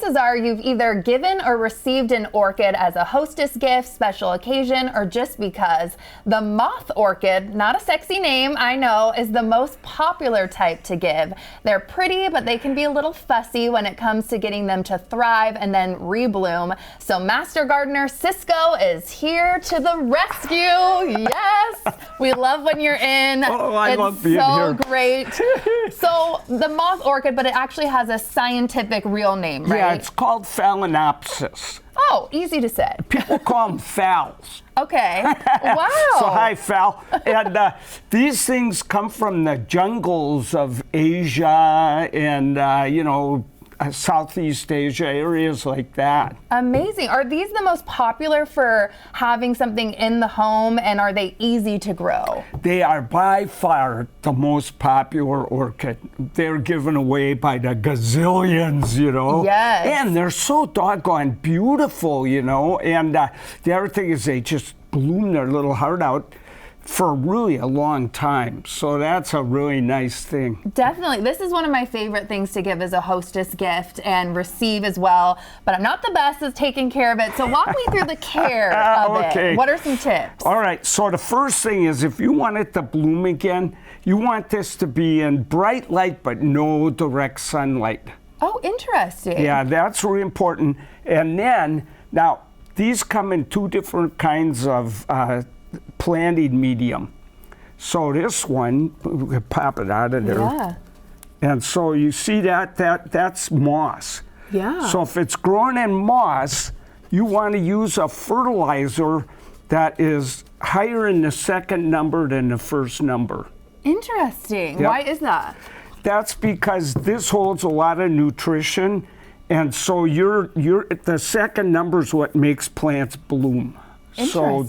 chances are you've either given or received an orchid as a hostess gift, special occasion, or just because. The moth orchid, not a sexy name, I know, is the most popular type to give. They're pretty, but they can be a little fussy when it comes to getting them to thrive and then rebloom. So Master Gardener Ciscoe is here to the rescue. Yes, we love when you're in. Oh, I love being here. It's so great. So the moth orchid, but it actually has a scientific real name, right? Yeah, it's called Phalaenopsis. Oh, easy to say. People call them phals. Okay. Wow. So hi, Phal. And these things come from the jungles of Asia and, Southeast Asia, areas like that. Amazing. Are these the most popular for having something in the home, and are they easy to grow? They are by far the most popular orchid. They're given away by the gazillions, Yes. And they're so doggone beautiful, And the other thing is they just bloom their little heart out for really a long time. So that's a really nice thing. Definitely. This is one of my favorite things to give as a hostess gift and receive as well. But I'm not the best at taking care of it. So walk me through the care of it. What are some tips? All right. So the first thing is if you want it to bloom again, you want this to be in bright light but no direct sunlight. Oh, interesting. Yeah, that's really important. And then, now, these come in two different kinds of planting medium. So this one, we could pop it out of there. Yeah. And so you see that's moss. Yeah. So if it's growing in moss, you want to use a fertilizer that is higher in the second number than the first number. Interesting. Yep. Why is that? That's because this holds a lot of nutrition, and so the second number is what makes plants bloom. So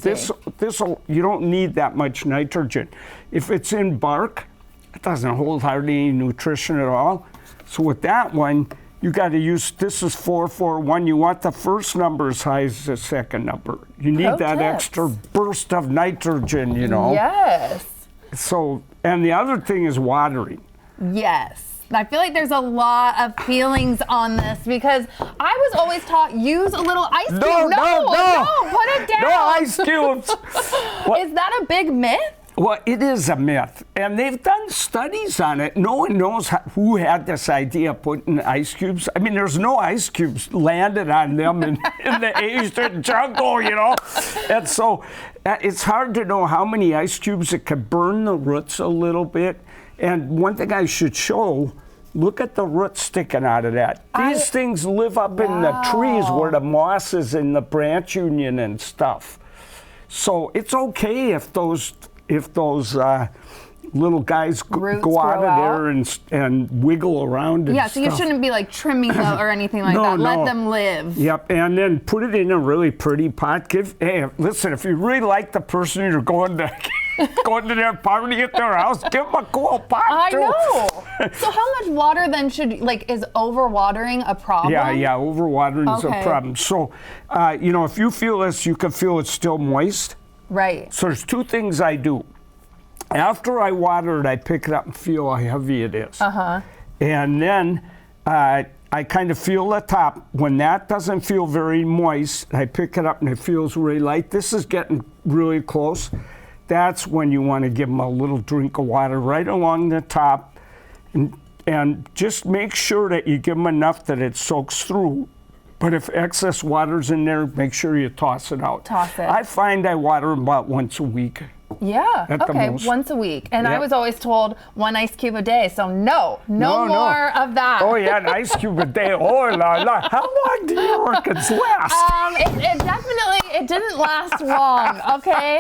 you don't need that much nitrogen. If it's in bark, it doesn't hold hardly any nutrition at all. So with that one, you got to use, this is 441. You want the first number as high as the second number. You need that extra burst of nitrogen, Yes. So, and the other thing is watering. Yes. I feel like there's a lot of feelings on this because I was always taught use a little ice cube. No, put it down. No ice cubes. Is that a big myth? Well, it is a myth, and they've done studies on it. No one knows who had this idea of putting ice cubes. I mean, there's no ice cubes landed on them in the Asian jungle, And so it's hard to know how many ice cubes. It could burn the roots a little bit. And one thing I should show, look at the roots sticking out of that. These things live up in the trees where the moss is in the branch union and stuff. So it's okay if those little guys go out of there and wiggle around. Yeah, so you shouldn't be like trimming them or anything like that. Let them live. Yep, and then put it in a really pretty pot. Hey, listen, if you really like the person you're going to their party at their house, give them a cool pot. I know. So how much water then is overwatering a problem? Yeah, overwatering is a problem. So, if you feel this, you can feel it's still moist. Right. So there's two things I do. After I water it, I pick it up and feel how heavy it is. Uh-huh. And then I kind of feel the top. When that doesn't feel very moist, I pick it up and it feels really light. This is getting really close. That's when you want to give them a little drink of water right along the top. And just make sure that you give them enough that it soaks through. But if excess water's in there, make sure you toss it out. Toss it. I find I water them about once a week. Yeah, okay, once a week. And I was always told 1 ice cube a day, so no more of that. Oh yeah, an ice cube a day, oh la la. How long do your orchids last? It didn't last long, okay?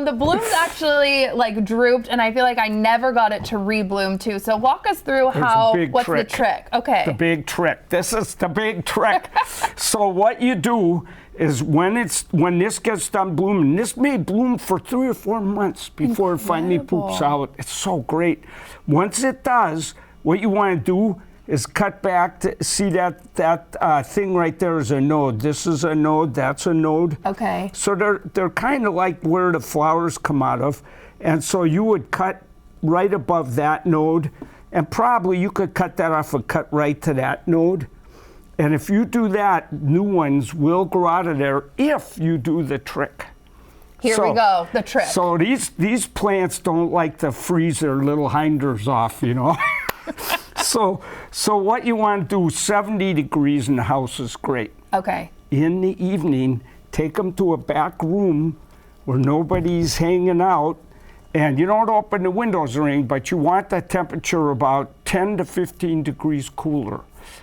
The blooms actually drooped, and I feel like I never got it to rebloom too. So walk us through what's the trick? Okay. The big trick. This is the big trick. So what you do is when this gets done blooming, this may bloom for 3 or 4 months before it finally poops out. It's so great. Once it does, what you want to do is cut back to see that thing right there is a node. This is a node, that's a node. Okay. So they're kind of like where the flowers come out of. And so you would cut right above that node, and probably you could cut that off and cut right to that node. And if you do that, new ones will grow out of there if you do the trick. Here we go, the trick. So these plants don't like to freeze their little hinders off, you know. So what you want to do, 70 degrees in the house is great. Okay. In the evening, take them to a back room where nobody's hanging out, and you don't open the windows or anything, but you want the temperature about 10 to 15 degrees cooler.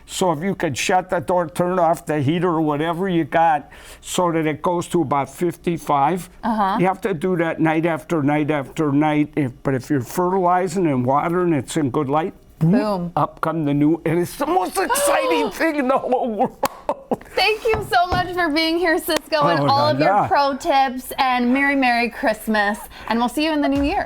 So if you could shut the door, turn off the heater or whatever you got so that it goes to about 55. You have to do that night after night after night. But if you're fertilizing and watering, it's in good light. Boom. Up come the new, and it's the most exciting thing in the whole world. Thank you so much for being here, Ciscoe, and all of your pro tips. And Merry Christmas. And we'll see you in the new year.